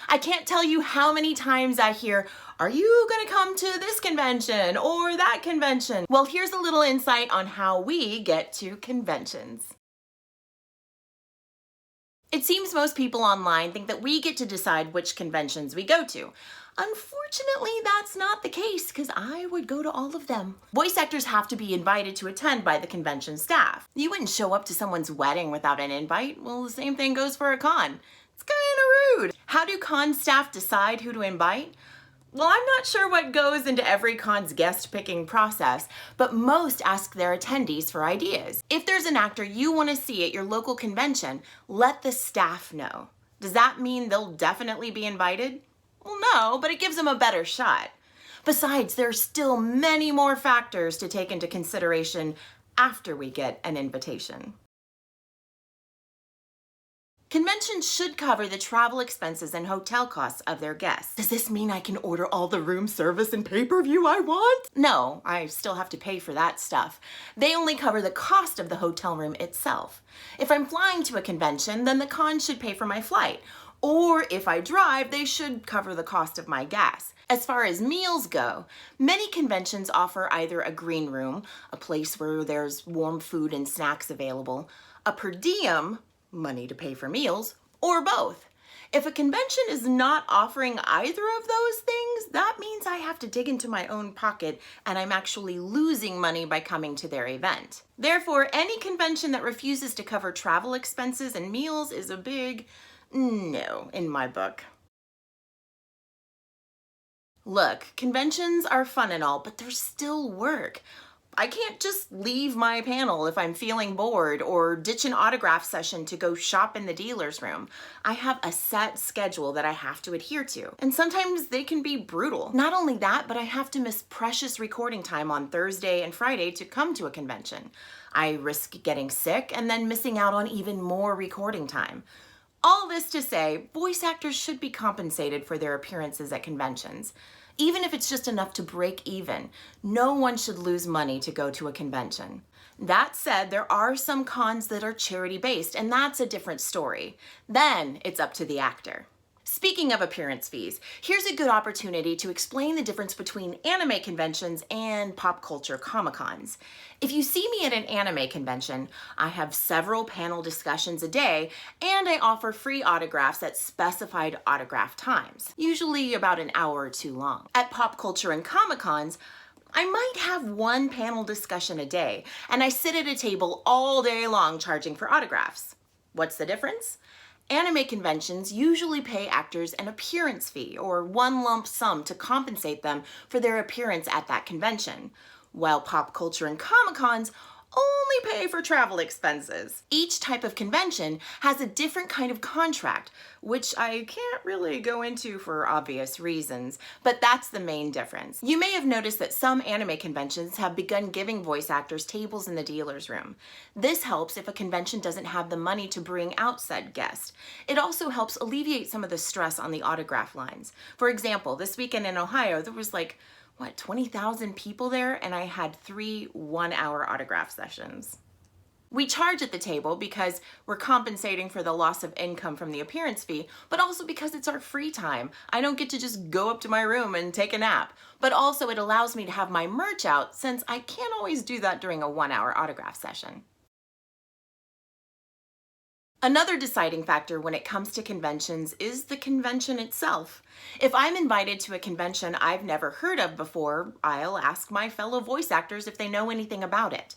I can't tell you how many times I hear, are you gonna come to this convention or that convention? Well, here's a little insight on how we get to conventions. It seems most people online think that we get to decide which conventions we go to. Unfortunately, that's not the case because I would go to all of them. Voice actors have to be invited to attend by the convention staff. You wouldn't show up to someone's wedding without an invite. Well, the same thing goes for a con. It's kind of rude. How do con staff decide who to invite? Well, I'm not sure what goes into every con's guest picking process, but most ask their attendees for ideas. If there's an actor you want to see at your local convention, let the staff know. Does that mean they'll definitely be invited? Well, no, but it gives them a better shot. Besides, there are still many more factors to take into consideration after we get an invitation. Conventions should cover the travel expenses and hotel costs of their guests. Does this mean I can order all the room service and pay-per-view I want? No, I still have to pay for that stuff. They only cover the cost of the hotel room itself. If I'm flying to a convention, then the con should pay for my flight. Or if I drive, they should cover the cost of my gas. As far as meals go, many conventions offer either a green room, a place where there's warm food and snacks available, a per diem, money to pay for meals, or both. If a convention is not offering either of those things, that means I have to dig into my own pocket and I'm actually losing money by coming to their event. Therefore, any convention that refuses to cover travel expenses and meals is a big no in my book. Look, conventions are fun and all, but they're still work. I can't just leave my panel if I'm feeling bored or ditch an autograph session to go shop in the dealer's room. I have a set schedule that I have to adhere to, and sometimes they can be brutal. Not only that, but I have to miss precious recording time on Thursday and Friday to come to a convention. I risk getting sick and then missing out on even more recording time. All this to say, voice actors should be compensated for their appearances at conventions. Even if it's just enough to break even, no one should lose money to go to a convention. That said, there are some cons that are charity-based, and that's a different story. Then it's up to the actor. Speaking of appearance fees, here's a good opportunity to explain the difference between anime conventions and pop culture Comic-Cons. If you see me at an anime convention, I have several panel discussions a day, and I offer free autographs at specified autograph times, usually about an hour or two long. At pop culture and Comic-Cons, I might have one panel discussion a day, and I sit at a table all day long charging for autographs. What's the difference? Anime conventions usually pay actors an appearance fee or one lump sum to compensate them for their appearance at that convention, while pop culture and Comic-Cons only pay for travel expenses. Each type of convention has a different kind of contract, which I can't really go into for obvious reasons, but that's the main difference. You may have noticed that some anime conventions have begun giving voice actors tables in the dealer's room. This helps if a convention doesn't have the money to bring out said guest. It also helps alleviate some of the stress on the autograph lines. For example, this weekend in Ohio, there was 20,000 people there, and I had 3 one-hour autograph sessions. We charge at the table because we're compensating for the loss of income from the appearance fee, but also because it's our free time. I don't get to just go up to my room and take a nap, but also it allows me to have my merch out since I can't always do that during a 1-hour autograph session. Another deciding factor when it comes to conventions is the convention itself. If I'm invited to a convention I've never heard of before, I'll ask my fellow voice actors if they know anything about it.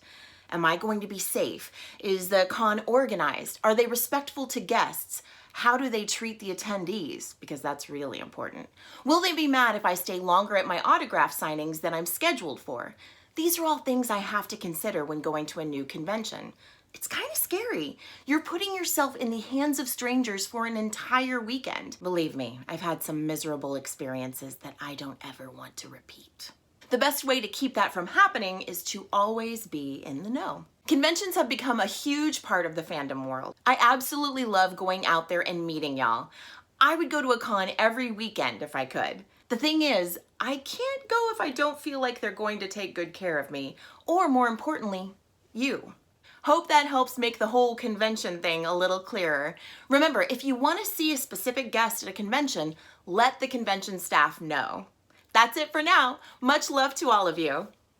Am I going to be safe? Is the con organized? Are they respectful to guests? How do they treat the attendees? Because that's really important. Will they be mad if I stay longer at my autograph signings than I'm scheduled for? These are all things I have to consider when going to a new convention. It's kind of scary. You're putting yourself in the hands of strangers for an entire weekend. Believe me, I've had some miserable experiences that I don't ever want to repeat. The best way to keep that from happening is to always be in the know. Conventions have become a huge part of the fandom world. I absolutely love going out there and meeting y'all. I would go to a con every weekend if I could. The thing is, I can't go if I don't feel like they're going to take good care of me, or more importantly, you. Hope that helps make the whole convention thing a little clearer. Remember, if you want to see a specific guest at a convention, let the convention staff know. That's it for now. Much love to all of you.